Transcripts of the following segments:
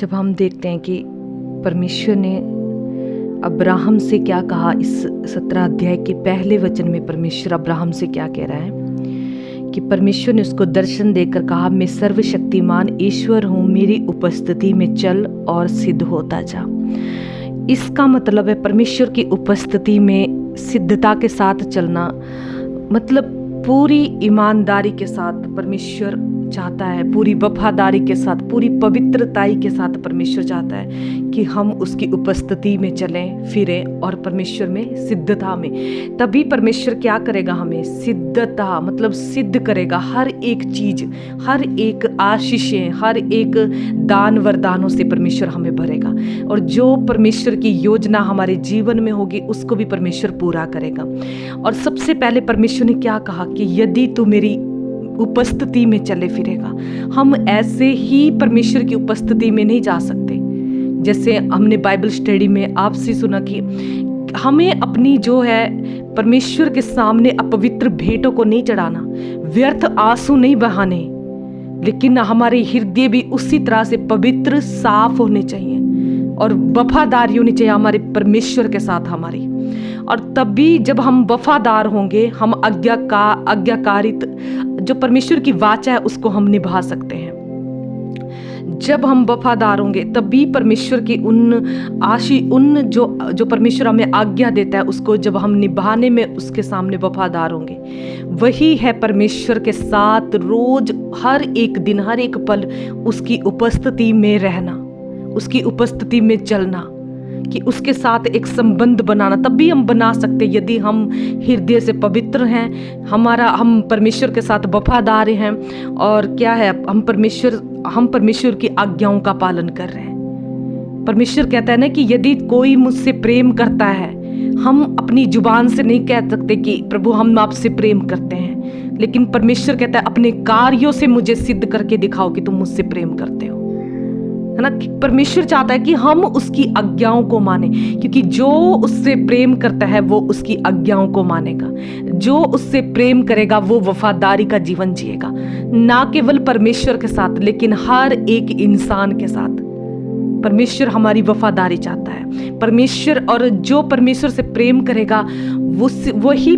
जब हम देखते हैं कि परमेश्वर ने अब्राहम से क्या कहा, इस 17 अध्याय के पहले वचन में परमेश्वर अब्राहम से क्या कह रहा है कि परमेश्वर ने उसको दर्शन देकर कहा, मैं सर्वशक्तिमान ईश्वर हूँ, मेरी उपस्थिति में चल और सिद्ध होता जा। इसका मतलब है परमेश्वर की उपस्थिति में सिद्धता के साथ चलना, मतलब पूरी ईमानदारी के साथ परमेश्वर चाहता है, पूरी वफादारी के साथ, पूरी पवित्रताई के साथ परमेश्वर चाहता है कि हम उसकी उपस्थिति में चलें फिरें और परमेश्वर में सिद्धता में। तभी परमेश्वर क्या करेगा, हमें सिद्धता मतलब सिद्ध करेगा। हर एक चीज, हर एक आशीषें, हर एक दान वरदानों से परमेश्वर हमें भरेगा और जो परमेश्वर की योजना हमारे जीवन में होगी उसको भी परमेश्वर पूरा करेगा। और सबसे पहले परमेश्वर ने क्या कहा कि यदि तू मेरी उपस्थिति में चले फिरेगा। हम ऐसे ही परमेश्वर की उपस्थिति में नहीं जा सकते। जैसे हमने बाइबल स्टडी में आपसे सुना कि हमें अपनी जो है परमेश्वर के सामने अपवित्र भेंटों को नहीं चढ़ाना, व्यर्थ आंसू नहीं बहाने, लेकिन हमारे हृदय भी उसी तरह से पवित्र साफ होने चाहिए और वफादारी होनी चाहिए हमारे परमेश्वर के साथ हमारी। और तभी जब हम वफादार होंगे, हम आज्ञाकारित जो परमेश्वर की वाचा है उसको हम निभा सकते हैं। जब हम वफादार होंगे तभी परमेश्वर की उन जो परमेश्वर हमें आज्ञा देता है उसको जब हम निभाने में उसके सामने वफादार होंगे, वही है परमेश्वर के साथ रोज हर एक दिन हर एक पल उसकी उपस्थिति में रहना, उसकी उपस्थिति में चलना, कि उसके साथ एक संबंध बनाना। तभी हम बना सकते यदि हम हृदय से पवित्र हैं, हम परमेश्वर के साथ वफादार हैं और क्या है, हम परमेश्वर की आज्ञाओं का पालन कर रहे हैं। परमेश्वर कहता है ना कि यदि कोई मुझसे प्रेम करता है, हम अपनी जुबान से नहीं कह सकते कि प्रभु हम आपसे प्रेम करते हैं, लेकिन परमेश्वर कहता है अपने कार्यों से मुझे सिद्ध करके दिखाओ कि तुम मुझसे प्रेम करते हो, है ना। परमेश्वर चाहता है कि हम उसकी आज्ञाओं को माने, क्योंकि जो उससे प्रेम करता है वो उसकी आज्ञाओं को मानेगा। जो उससे प्रेम करेगा वो वफादारी का जीवन जिएगा, ना केवल परमेश्वर के साथ लेकिन हर एक इंसान के साथ। परमेश्वर हमारी वफादारी चाहता है। परमेश्वर, और जो परमेश्वर से प्रेम करेगा वही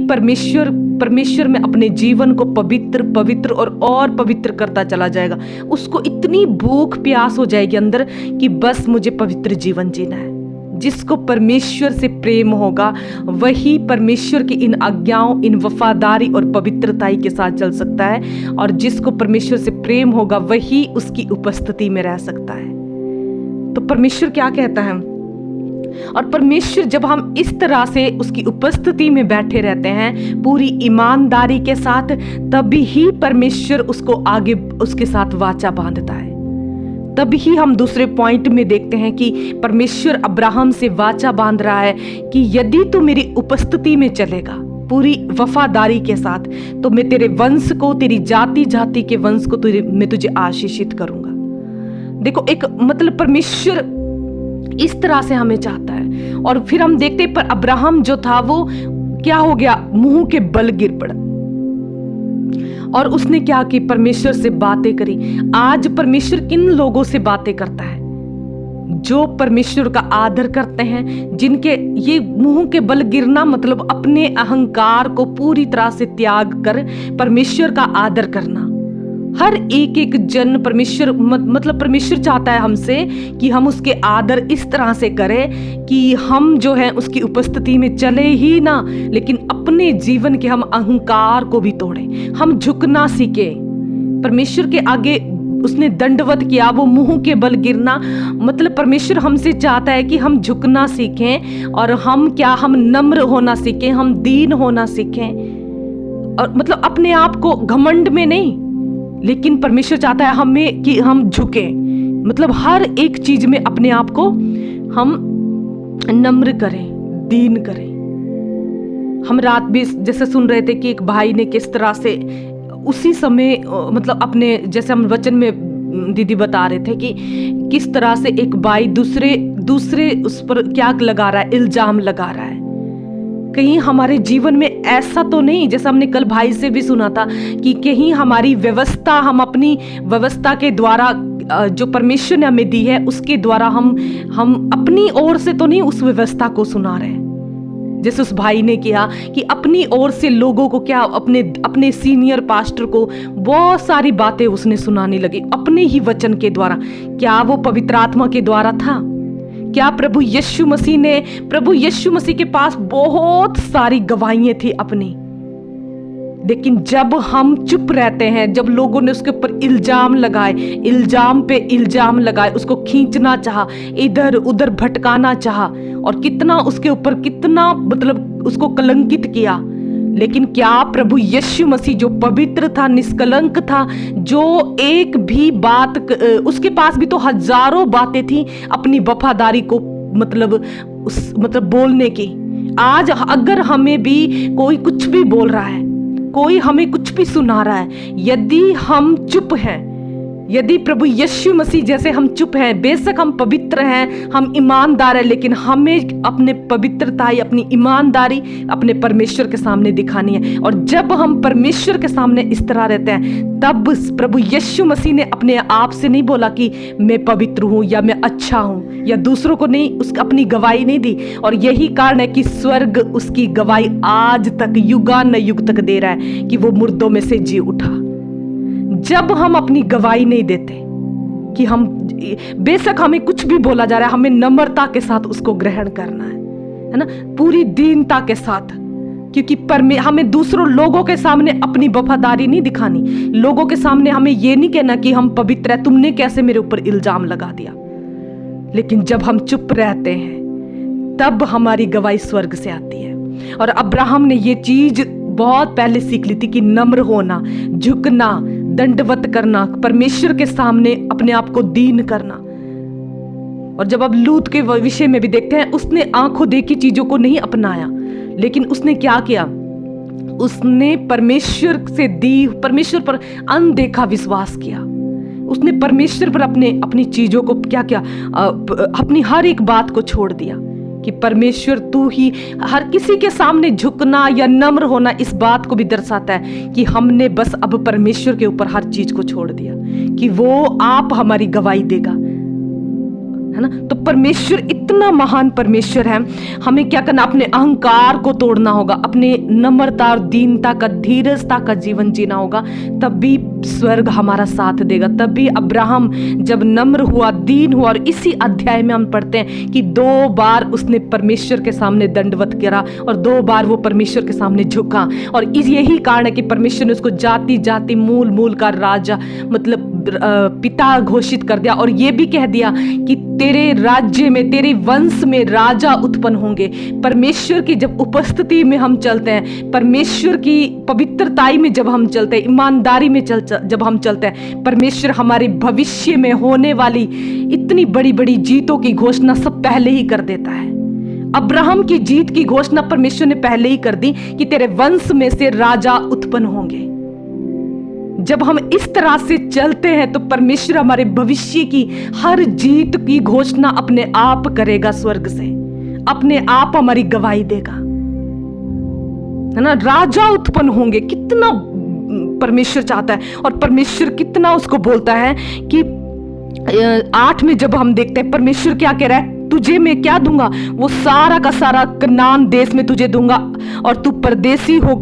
परमेश्वर में अपने जीवन को पवित्र और पवित्र करता चला जाएगा। उसको इतनी भूख प्यास हो जाएगी अंदर कि बस मुझे पवित्र जीवन जीना है। जिसको परमेश्वर से प्रेम होगा वही परमेश्वर की इन आज्ञाओं, इन वफादारी और पवित्रताई के साथ चल सकता है, और जिसको परमेश्वर से प्रेम होगा वही उसकी उपस्थिति में रह सकता है। तो परमेश्वर क्या कहता है, और परमेश्वर जब हम इस तरह से उसकी उपस्थिति में बैठे रहते हैं पूरी ईमानदारी के साथ, तभी ही परमेश्वर उसको आगे उसके साथ वाचा बांधता है। तभी ही हम दूसरे पॉइंट में देखते हैं कि परमेश्वर अब्राहम से वाचा बांध रहा है कि यदि तू मेरी उपस्थिति में चलेगा पूरी वफादारी के साथ, तो मैं तेरे वंश को, तेरी जाति जाति के वंश को मैं तुझे आशीषित करूंगा। देखो, एक मतलब परमेश्वर इस तरह से हमें चाहता है। और फिर हम देखते हैं पर अब्राहम जो था वो क्या हो गया, मुंह के बल गिर पड़ा और उसने क्या की, परमेश्वर से बातें करी। आज परमेश्वर किन लोगों से बातें करता है, जो परमेश्वर का आदर करते हैं, जिनके ये मुंह के बल गिरना मतलब अपने अहंकार को पूरी तरह से त्याग कर परमेश्वर का आदर करना। हर एक जन परमेश्वर मतलब परमेश्वर चाहता है हमसे कि हम उसके आदर इस तरह से करें कि हम जो है उसकी उपस्थिति में चले ही ना, लेकिन अपने जीवन के हम अहंकार को भी तोड़ें, हम झुकना सीखें। परमेश्वर के आगे उसने दंडवत किया, वो मुंह के बल गिरना मतलब परमेश्वर हमसे चाहता है कि हम झुकना सीखें और हम नम्र होना सीखें, हम दीन होना सीखें, और मतलब अपने आप को घमंड में नहीं, लेकिन परमेश्वर चाहता है हमें कि हम झुकें, मतलब हर एक चीज में अपने आप को हम नम्र करें, दीन करें। हम रात भी जैसे सुन रहे थे कि एक भाई ने किस तरह से उसी समय मतलब अपने, जैसे हम वचन में दीदी बता रहे थे कि किस तरह से एक भाई दूसरे उस पर क्या लगा रहा है, इल्जाम लगा रहा है। कहीं हमारे जीवन में ऐसा तो नहीं, जैसा हमने कल भाई से भी सुना था कि कहीं हमारी व्यवस्था, हम अपनी व्यवस्था के द्वारा जो परमेश्वर ने हमें दी है उसके द्वारा हम अपनी ओर से तो नहीं उस व्यवस्था को सुना रहे हैं, जैसे उस भाई ने किया कि अपनी ओर से लोगों को क्या, अपने सीनियर पास्टर को बहुत सारी बातें उसने सुनाने लगी अपने ही वचन के द्वारा। क्या वो पवित्र आत्मा के द्वारा था? क्या प्रभु यीशु मसीह के पास बहुत सारी गवाहियां थी अपनी, लेकिन जब हम चुप रहते हैं, जब लोगों ने उसके ऊपर इल्जाम लगाए, इल्जाम पे इल्जाम लगाए, उसको खींचना चाहा, इधर उधर भटकाना चाहा, और कितना उसके ऊपर कितना मतलब उसको कलंकित किया, लेकिन क्या प्रभु यीशु मसीह जो पवित्र था, निष्कलंक था, जो एक भी बात, उसके पास भी तो हजारों बातें थी अपनी वफादारी को मतलब बोलने की। आज अगर हमें भी कोई कुछ भी बोल रहा है, कोई हमें कुछ भी सुना रहा है, यदि हम चुप हैं, यदि प्रभु यीशु मसीह जैसे हम चुप हैं, बेशक हम पवित्र हैं, हम ईमानदार हैं, लेकिन हमें अपने पवित्रता, अपनी ईमानदारी अपने परमेश्वर के सामने दिखानी है। और जब हम परमेश्वर के सामने इस तरह रहते हैं, तब प्रभु यीशु मसीह ने अपने आप से नहीं बोला कि मैं पवित्र हूं या मैं अच्छा हूं, या दूसरों को नहीं अपनी गवाही नहीं दी। और यही कारण है कि स्वर्ग उसकी गवाही आज तक युगान युग तक दे रहा है कि वो मुर्दों में से जी उठा। जब हम अपनी गवाही नहीं देते कि हम, बेशक हमें कुछ भी बोला जा रहा है, हमें नम्रता के साथ उसको ग्रहण करना है ना, पूरी दीनता के साथ, क्योंकि हमें दूसरों लोगों के सामने अपनी वफादारी नहीं दिखानी, लोगों के सामने हमें ये नहीं कहना कि हम पवित्र है, तुमने कैसे मेरे ऊपर इल्जाम लगा दिया। लेकिन जब हम चुप रहते हैं तब हमारी गवाही स्वर्ग से आती है। और अब्राहम ने ये चीज बहुत पहले सीख ली थी कि नम्र होना, झुकना, दंडवत करना, परमेश्वर के सामने अपने आप को दीन करना। और जब अब लूत के विषय में भी देखते हैं, उसने आंखों देखी चीजों को नहीं अपनाया, लेकिन उसने क्या किया, उसने परमेश्वर पर अनदेखा विश्वास किया। उसने परमेश्वर पर अपनी चीजों को क्या किया, अपनी हर एक बात को छोड़ दिया कि परमेश्वर तू ही। हर किसी के सामने झुकना या नम्र होना इस बात को भी दर्शाता है कि हमने बस अब परमेश्वर के ऊपर हर चीज को छोड़ दिया कि वो आप हमारी गवाही देगा, है ना। तो परमेश्वर इतना महान परमेश्वर है, हमें क्या करना, अपने अहंकार को तोड़ना होगा, अपने नम्रता और दीनता का, धीरजता का जीवन जीना होगा, तभी स्वर्ग हमारा साथ देगा। तभी अब्राहम जब नम्र हुआ, दीन हुआ, और इसी अध्याय में हम पढ़ते हैं कि 2 बार उसने परमेश्वर के सामने दंडवत करा और 2 बार वो परमेश्वर के सामने झुका। और यही कारण है कि परमेश्वर ने उसको जाति जाति मूल का राजा मतलब पिता घोषित कर दिया, और ये भी कह दिया कि तेरे राज्य में, तेरे वंश में राजा उत्पन्न होंगे। परमेश्वर की जब उपस्थिति में हम चलते हैं, परमेश्वर की पवित्रताई में जब हम चलते हैं, ईमानदारी में जब हम चलते हैं, परमेश्वर हमारे भविष्य में होने वाली इतनी बड़ी बड़ी जीतों की घोषणा सब पहले ही कर देता है। अब्राहम की जीत की घोषणा परमेश्वर ने पहले ही कर दी कि तेरे वंश में से राजा उत्पन्न होंगे। जब हम इस तरह से चलते हैं तो परमेश्वर हमारे भविष्य की हर जीत की घोषणा अपने आप करेगा, स्वर्ग से अपने आप हमारी गवाही देगा, है ना। राजा उत्पन्न होंगे, कितना परमेश्वर चाहता है, और परमेश्वर कितना उसको बोलता है कि 8 में जब हम देखते हैं परमेश्वर क्या कह रहा है, तुझे मैं क्या दूंगा, वो सारा का सारा कनान देश में तुझे दूंगा, और तू परदेसी हो,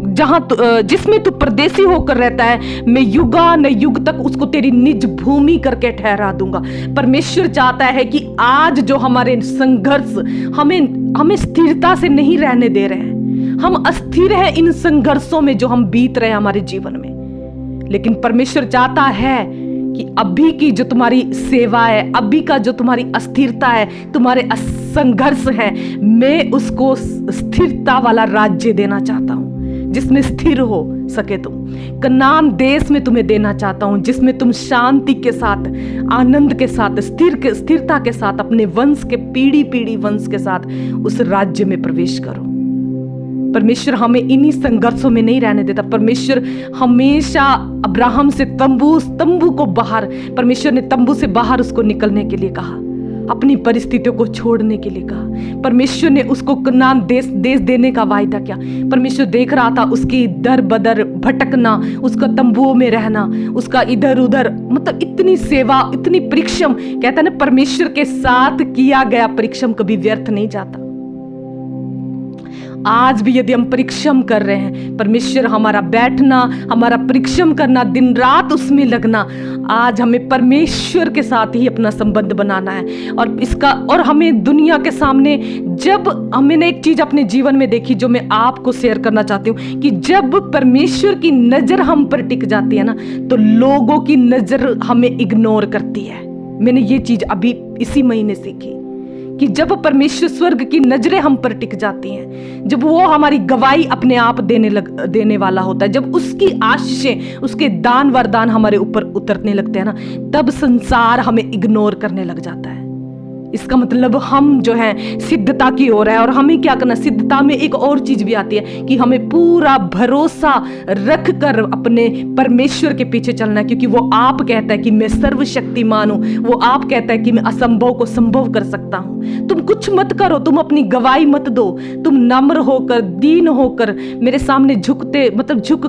जिसमें तू परदेसी होकर रहता है, मैं युगान युग तक उसको तेरी निज भूमि करके ठहरा दूंगा। परमेश्वर चाहता है कि आज जो हमारे संघर्ष हमें स्थिरता से नहीं रहने दे रहे हैं, हम अस्थिर हैं इन संघर्षों में जो हम बीत रहे हैं हमारे जीवन में, लेकिन परमेश्वर चाहता है कि अभी की जो तुम्हारी सेवा है, अभी का जो तुम्हारी अस्थिरता है, तुम्हारे संघर्ष है, मैं उसको स्थिरता वाला राज्य देना चाहता हूं, जिसमें स्थिर हो सके तुम। कनान देश में तुम्हें देना चाहता हूं, जिसमें तुम शांति के साथ, आनंद के साथ, स्थिरता के साथ अपने वंश के पीढ़ी वंश के साथ उस राज्य में प्रवेश करो। परमेश्वर हमें इन्हीं संघर्षों में नहीं रहने देता। परमेश्वर हमेशा अब्राहम से तंबू को बाहर, परमेश्वर ने तंबू से बाहर उसको निकलने के लिए कहा, अपनी परिस्थितियों को छोड़ने के लिए कहा। परमेश्वर ने उसको कनान देश देने का वायदा किया। परमेश्वर देख रहा था उसकी दर बदर भटकना, उसका तंबुओं में रहना, उसका इधर उधर, मतलब इतनी सेवा, इतनी परिश्रम। कहता है ना, परमेश्वर के साथ किया गया परिश्रम कभी व्यर्थ नहीं जाता। आज भी यदि हम परिश्रम कर रहे हैं, परमेश्वर हमारा बैठना, हमारा परिश्रम करना, दिन रात उसमें लगना, आज हमें परमेश्वर के साथ ही अपना संबंध बनाना है। और हमें दुनिया के सामने, जब हमने एक चीज अपने जीवन में देखी जो मैं आपको शेयर करना चाहती हूँ, कि जब परमेश्वर की नजर हम पर टिक जाती है ना, तो लोगों की नजर हमें इग्नोर करती है। मैंने ये चीज अभी इसी महीने सीखी कि जब परमेश्वर स्वर्ग की नजरें हम पर टिक जाती हैं, जब वो हमारी गवाही अपने आप देने वाला होता है, जब उसकी आशीषें, उसके दान वरदान हमारे ऊपर उतरने लगते हैं ना, तब संसार हमें इग्नोर करने लग जाता है। इसका मतलब हम जो है सिद्धता की ओर है। और हमें क्या करना, सिद्धता में एक और चीज भी आती है कि हमें पूरा भरोसा रख कर अपने परमेश्वर के पीछे चलना है, क्योंकि वो आप कहता है कि मैं सर्वशक्तिमान हूं, वो आप कहता है कि मैं असंभव को संभव कर सकता हूं। तुम कुछ मत करो, तुम अपनी गवाही मत दो, तुम नम्र होकर, दीन होकर मेरे सामने झुक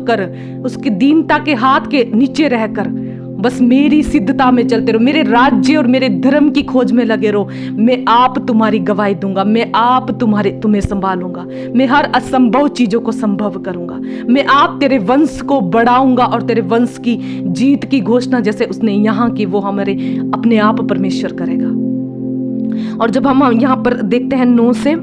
कर, उसकी दीनता के हाथ के नीचे रहकर बस मेरी सिद्धता में चलते रहो, मेरे राज्य और मेरे धर्म की खोज में लगे रहो। मैं आप तुम्हारी गवाही दूंगा, मैं आप तुम्हें संभालूंगा, मैं हर असंभव चीजों को संभव करूंगा, मैं आप तेरे वंश को बढ़ाऊंगा और तेरे वंश की जीत की घोषणा जैसे उसने यहाँ की, वो हमारे अपने आप परमेश्वर करेगा। और जब हम यहाँ पर देखते हैं 9 से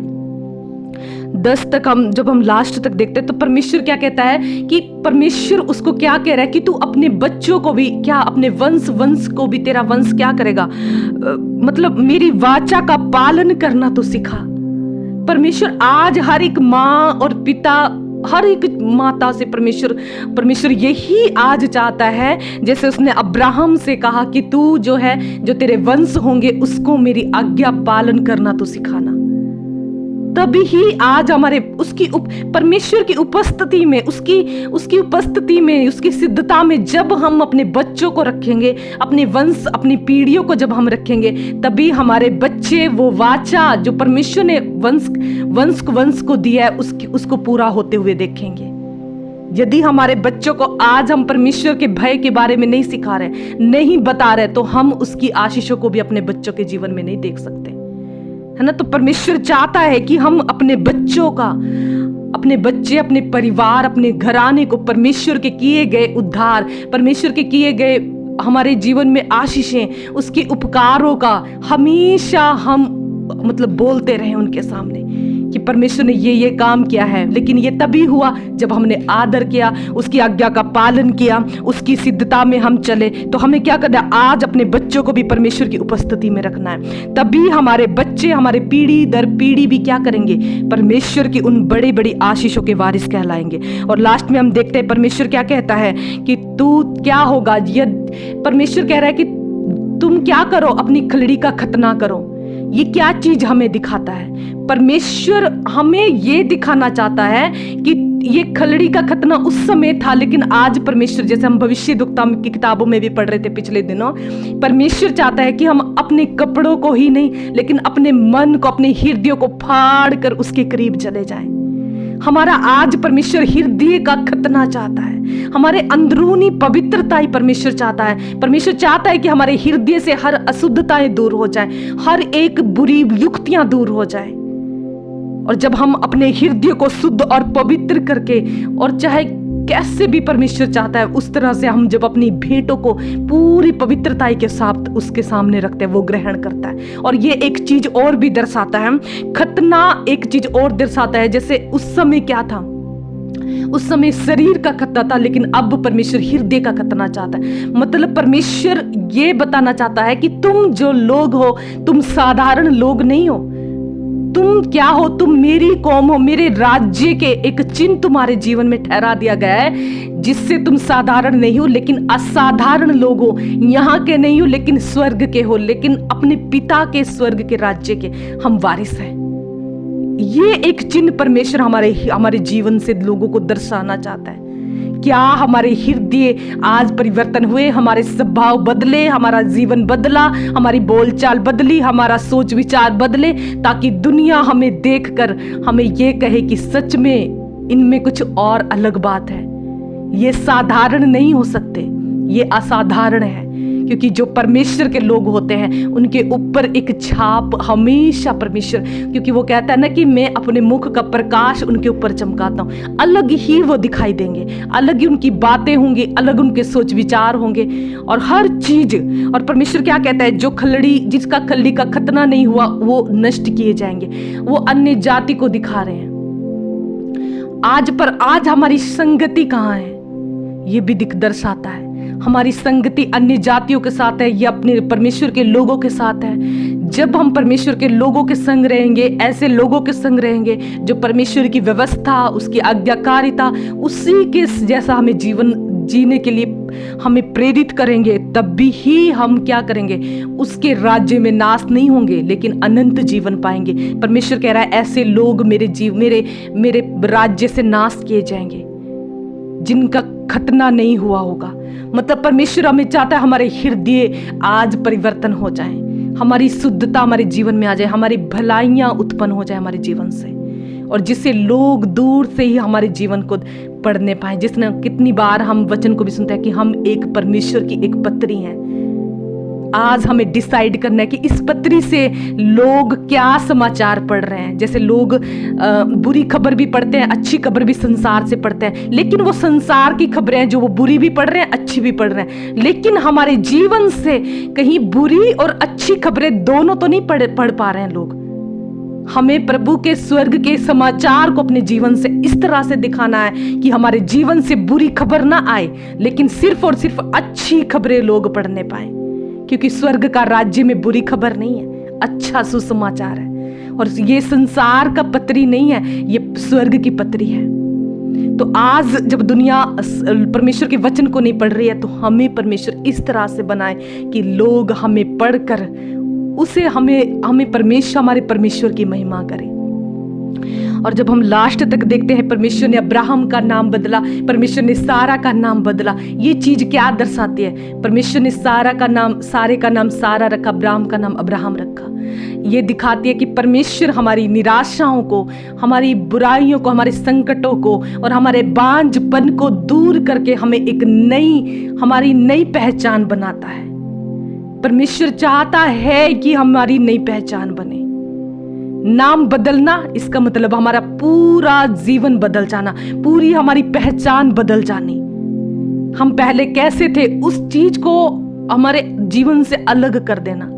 10 तक, जब हम लास्ट तक देखते हैं तो परमेश्वर क्या कहता है कि परमेश्वर उसको क्या कह रहा है कि तू अपने बच्चों को भी, क्या अपने वंश को भी, तेरा वंश क्या करेगा, मतलब मेरी वाचा का पालन करना तो सिखा। परमेश्वर आज हर एक माँ और पिता, हर एक माता से परमेश्वर यही आज चाहता है, जैसे उसने अब्राहम से कहा कि तू जो है, जो तेरे वंश होंगे उसको मेरी आज्ञा पालन करना तो सिखाना। तभी ही आज हमारे परमेश्वर की उपस्थिति में, उसकी उपस्थिति में, उसकी सिद्धता में जब हम अपने बच्चों को रखेंगे, अपने वंश, अपनी पीढ़ियों को जब हम रखेंगे, तभी हमारे बच्चे वो वाचा जो परमेश्वर ने वंश को दिया है उसको पूरा होते हुए देखेंगे। यदि हमारे बच्चों को आज हम परमेश्वर के भय के बारे में नहीं सिखा रहे, नहीं बता रहे, तो हम उसकी आशीषों को भी अपने बच्चों के जीवन में नहीं देख सकते, है ना। तो परमेश्वर चाहता है कि हम अपने बच्चों का, अपने बच्चे, अपने परिवार, अपने घराने को परमेश्वर के किए गए उद्धार, परमेश्वर के किए गए हमारे जीवन में आशीषें, उसके उपकारों का हमेशा हम बोलते रहे उनके सामने कि परमेश्वर ने ये काम किया है। लेकिन ये तभी हुआ जब हमने आदर किया, उसकी आज्ञा का पालन किया, उसकी सिद्धता में हम चले। तो हमें क्या करना है, आज अपने बच्चों को भी परमेश्वर की उपस्थिति में रखना है। तभी हमारे बच्चे, हमारे पीढ़ी दर पीढ़ी भी क्या करेंगे, परमेश्वर की उन बड़ी बड़ी आशीषों के वारिस कहलाएंगे। और लास्ट में हम देखते हैं परमेश्वर क्या कहता है कि तू क्या होगा। परमेश्वर कह रहा है कि तुम क्या करो, अपनी खलड़ी का खतना करो। ये क्या चीज हमें दिखाता है, परमेश्वर हमें ये दिखाना चाहता है कि ये खलड़ी का खतना उस समय था, लेकिन आज परमेश्वर, जैसे हम भविष्यद्वक्ता की किताबों में भी पढ़ रहे थे पिछले दिनों, परमेश्वर चाहता है कि हम अपने कपड़ों को ही नहीं, लेकिन अपने मन को, अपने हृदय को फाड़ कर उसके करीब चले जाएं। हमारा आज परमेश्वर हृदय का खतना चाहता है, हमारे अंदरूनी पवित्रता ही परमेश्वर चाहता है। परमेश्वर चाहता है कि हमारे हृदय से हर अशुद्धताएं दूर हो जाए, हर एक बुरी युक्तियां दूर हो जाए। और जब हम अपने हृदय को शुद्ध और पवित्र करके, और चाहे कैसे भी परमेश्वर चाहता है उस तरह से हम जब अपनी भेंटों को पूरी पवित्रता के साथ उसके सामने रखते हैं, वो ग्रहण करता है। और ये एक चीज और भी दर्शाता है, खतना एक चीज और दर्शाता है। जैसे उस समय क्या था, उस समय शरीर का खतना था, लेकिन अब परमेश्वर हृदय का खतना चाहता है। मतलब परमेश्वर ये बताना चाहता है कि तुम जो लोग हो, तुम साधारण लोग नहीं हो। तुम क्या हो, तुम मेरी कौम हो, मेरे राज्य के एक चिन्ह तुम्हारे जीवन में ठहरा दिया गया है, जिससे तुम साधारण नहीं हो लेकिन असाधारण लोग हो। यहाँ के नहीं हो लेकिन स्वर्ग के हो, लेकिन अपने पिता के स्वर्ग के राज्य के हम वारिस हैं। ये एक चिन्ह परमेश्वर हमारे जीवन से लोगों को दर्शाना चाहता है क्या हमारे हृदय आज परिवर्तन हुए, हमारे स्वभाव बदले, हमारा जीवन बदला, हमारी बोलचाल बदली, हमारा सोच विचार बदले, ताकि दुनिया हमें देखकर हमें ये कहे कि सच में इनमें कुछ और अलग बात है। ये साधारण नहीं हो सकते, ये असाधारण है। क्योंकि जो परमेश्वर के लोग होते हैं उनके ऊपर एक छाप हमेशा परमेश्वर, क्योंकि वो कहता है ना कि मैं अपने मुख का प्रकाश उनके ऊपर चमकाता हूँ। अलग ही वो दिखाई देंगे, अलग ही उनकी बातें होंगी, अलग उनके सोच विचार होंगे और हर चीज। और परमेश्वर क्या कहता है, जो खलड़ी जिसका खलड़ी का खतना नहीं हुआ वो नष्ट किए जाएंगे। वो अन्य जाति को दिखा रहे हैं। आज हमारी संगति कहाँ है, ये भी दर्शाता है। हमारी संगति अन्य जातियों के साथ है या अपने परमेश्वर के लोगों के साथ है। जब हम परमेश्वर के लोगों के संग रहेंगे, ऐसे लोगों के संग रहेंगे जो परमेश्वर की व्यवस्था, उसकी आज्ञाकारिता, उसी के जैसा हमें जीवन जीने के लिए हमें प्रेरित करेंगे, तब भी ही हम क्या करेंगे, उसके राज्य में नाश नहीं होंगे लेकिन अनंत जीवन पाएंगे। परमेश्वर कह रहा है ऐसे लोग मेरे राज्य से नाश किए जाएंगे जिनका खतना नहीं हुआ होगा। मतलब परमेश्वर हमें चाहता है हमारे हृदय आज परिवर्तन हो जाए, हमारी शुद्धता हमारे जीवन में आ जाए, हमारी भलाइयां उत्पन्न हो जाए हमारे जीवन से, और जिससे लोग दूर से ही हमारे जीवन को पढ़ने पाए। जिसने कितनी बार हम वचन को भी सुनते हैं कि हम एक परमेश्वर की एक पत्री हैं। आज हमें डिसाइड करना है कि इस पत्री से लोग क्या समाचार पढ़ रहे हैं। जैसे लोग बुरी खबर भी पढ़ते हैं, अच्छी खबर भी संसार से पढ़ते हैं, लेकिन वो संसार की खबरें हैं जो वो बुरी भी पढ़ रहे हैं, अच्छी भी पढ़ रहे हैं। लेकिन हमारे जीवन से कहीं बुरी और अच्छी खबरें दोनों तो नहीं पढ़ पा रहे हैं लोग। हमें प्रभु के स्वर्ग के समाचार को अपने जीवन से इस तरह से दिखाना है कि हमारे जीवन से बुरी खबर ना आए, लेकिन सिर्फ और सिर्फ अच्छी खबरें लोग पढ़ने पाए। क्योंकि स्वर्ग का राज्य में बुरी खबर नहीं है, अच्छा सुसमाचार है। और ये संसार का पत्री नहीं है, ये स्वर्ग की पत्री है। तो आज जब दुनिया परमेश्वर के वचन को नहीं पढ़ रही है, तो हमें परमेश्वर इस तरह से बनाए कि लोग हमें पढ़कर उसे हमें परमेश्वर, हमारे परमेश्वर की महिमा करें। और जब हम लास्ट तक देखते हैं, परमेश्वर ने अब्राहम का नाम बदला, परमेश्वर ने सारा का नाम बदला। ये चीज क्या दर्शाती है? परमेश्वर ने सारे का नाम सारा रखा, अब्राहम का नाम अब्राहम रखा। ये दिखाती है कि परमेश्वर हमारी निराशाओं को, हमारी बुराइयों को, हमारे संकटों को और हमारे बांझपन को दूर करके हमें एक हमारी नई पहचान बनाता है। परमेश्वर चाहता है कि हमारी नई पहचान बने। नाम बदलना इसका मतलब हमारा पूरा जीवन बदल जाना, पूरी हमारी पहचान बदल जानी। हम पहले कैसे थे उस चीज को हमारे जीवन से अलग कर देना।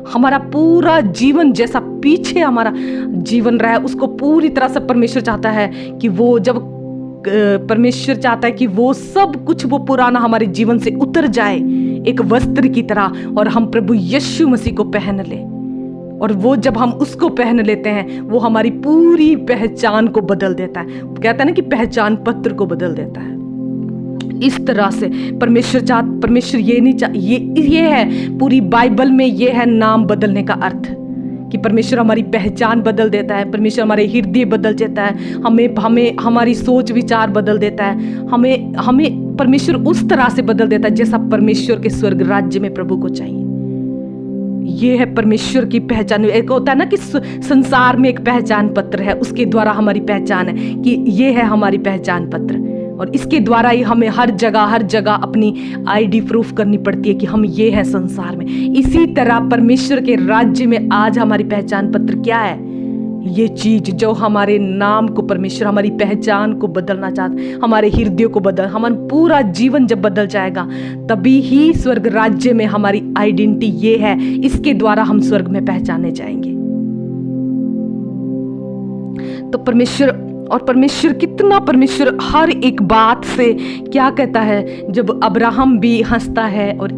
हमारा पूरा जीवन जैसा पीछे हमारा जीवन रहा है, उसको पूरी तरह से परमेश्वर चाहता है कि वो परमेश्वर चाहता है कि वो सब कुछ वो पुराना हमारे जीवन से उतर जाए एक वस्त्र की तरह, और हम प्रभु यीशु मसीह को पहन ले। और वो जब हम उसको पहन लेते हैं, वो हमारी पूरी पहचान को बदल देता है। कहता है ना कि पहचान पत्र को बदल देता है। इस तरह से परमेश्वर ये नहीं ये है, पूरी बाइबल में ये है नाम बदलने का अर्थ, कि परमेश्वर हमारी पहचान बदल देता है, परमेश्वर हमारे हृदय बदल देता है, हमें हमारी सोच विचार बदल देता है, हमें परमेश्वर उस तरह से बदल देता है जैसा परमेश्वर के स्वर्ग राज्य में प्रभु को चाहिए। ये है परमेश्वर की पहचान। एक होता है ना कि संसार में एक पहचान पत्र है, उसके द्वारा हमारी पहचान है कि ये है हमारी पहचान पत्र, और इसके द्वारा ही हमें हर जगह अपनी आईडी प्रूफ करनी पड़ती है कि हम ये हैं संसार में। इसी तरह परमेश्वर के राज्य में आज हमारी पहचान पत्र क्या है? ये चीज जो हमारे नाम को, परमेश्वर हमारी पहचान को बदलना चाहता, हमारे हृदय को हमारा पूरा जीवन जब बदल जाएगा, तभी ही स्वर्ग राज्य में हमारी आइडेंटिटी ये है। इसके द्वारा हम स्वर्ग में पहचाने जाएंगे। तो परमेश्वर हर एक बात से क्या कहता है। जब अब्राहम भी हंसता है और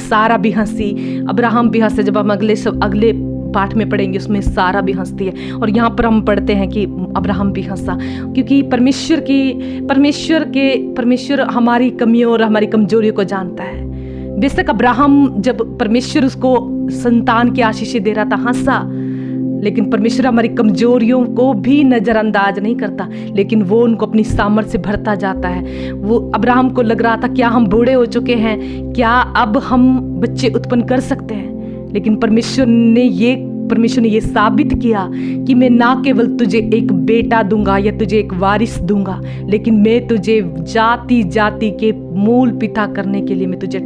सारा भी हंसी, अब्राहम भी हंसे, जब हम अगले पाठ में पढ़ेंगे उसमें सारा भी हंसती है, और यहाँ पर हम पढ़ते हैं कि अब्राहम भी हंसा, क्योंकि परमेश्वर हमारी कमियों और हमारी कमजोरियों को जानता है। बेशक अब्राहम जब परमेश्वर उसको संतान की आशीष दे रहा था हंसा, लेकिन परमेश्वर हमारी कमजोरियों को भी नज़रअंदाज नहीं करता, लेकिन वो उनको अपनी सामर्थ्य से भरता जाता है। वो अब्राहम को लग रहा था क्या हम बूढ़े हो चुके हैं, क्या अब हम बच्चे उत्पन्न कर सकते हैं, लेकिन परमेश्वर ने ये साबित किया कि मैं ना केवल तुझे एक बेटा दूंगा या तुझे एक वारिस दूंगा, लेकिन मैं तुझे जाति जाति के मूल पिता करने के लिए मैं तुझे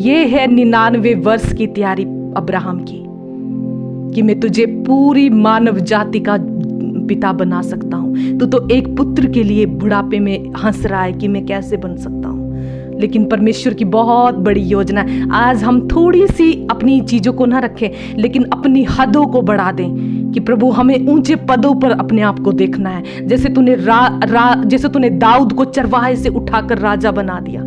ये है 99 वर्ष की तैयारी अब्राहम की, कि मैं तुझे पूरी मानव जाति का पिता बना सकता हूँ। तो एक पुत्र के लिए बुढ़ापे में हंस रहा है कि मैं कैसे बन सकता हूँ, लेकिन परमेश्वर की बहुत बड़ी योजना है। आज हम थोड़ी सी अपनी चीज़ों को ना रखें, लेकिन अपनी हदों को बढ़ा दें कि प्रभु हमें ऊंचे पदों पर अपने आप को देखना है। जैसे तूने दाऊद को चरवाहे से उठाकर राजा बना दिया,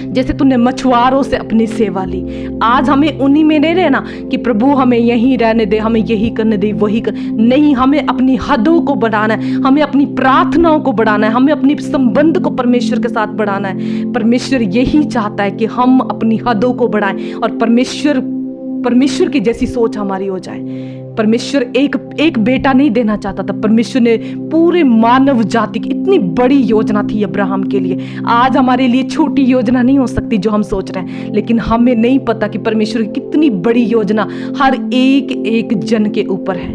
जैसे तूने मछुआरों से अपनी सेवा ली, आज हमें उन्हीं में नहीं रहना कि प्रभु हमें यहीं रहने दे, हमें यही करने दे, वही कर नहीं, हमें अपनी हदों को बढ़ाना है, हमें अपनी प्रार्थनाओं को बढ़ाना है, हमें अपनी संबंध को परमेश्वर के साथ बढ़ाना है। परमेश्वर यही चाहता है कि हम अपनी हदों को बढ़ाएं और परमेश्वर की जैसी सोच हमारी हो जाए। परमेश्वर एक बेटा नहीं देना चाहता था, परमेश्वर ने पूरे मानव जाति की इतनी बड़ी योजना थी अब्राहम के लिए। आज हमारे लिए छोटी योजना नहीं हो सकती जो हम सोच रहे हैं, लेकिन हमें नहीं पता कि परमेश्वर की कितनी बड़ी योजना हर एक जन के ऊपर है।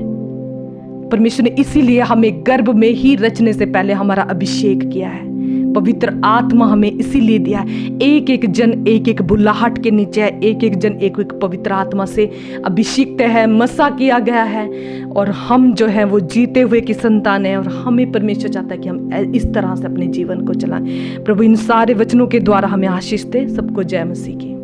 परमेश्वर ने इसीलिए हमें गर्भ में ही रचने से पहले हमारा अभिषेक किया है। पवित्र आत्मा हमें इसीलिए दिया है। एक जन एक बुलाहट के नीचे है, एक जन एक पवित्र आत्मा से अभिषिक्त है, मसा किया गया है, और हम जो है वो जीते हुए की संतान है। और हमें परमेश्वर चाहता है कि हम इस तरह से अपने जीवन को चलाएं। प्रभु इन सारे वचनों के द्वारा हमें आशीष दे। सबको जय मसीह की।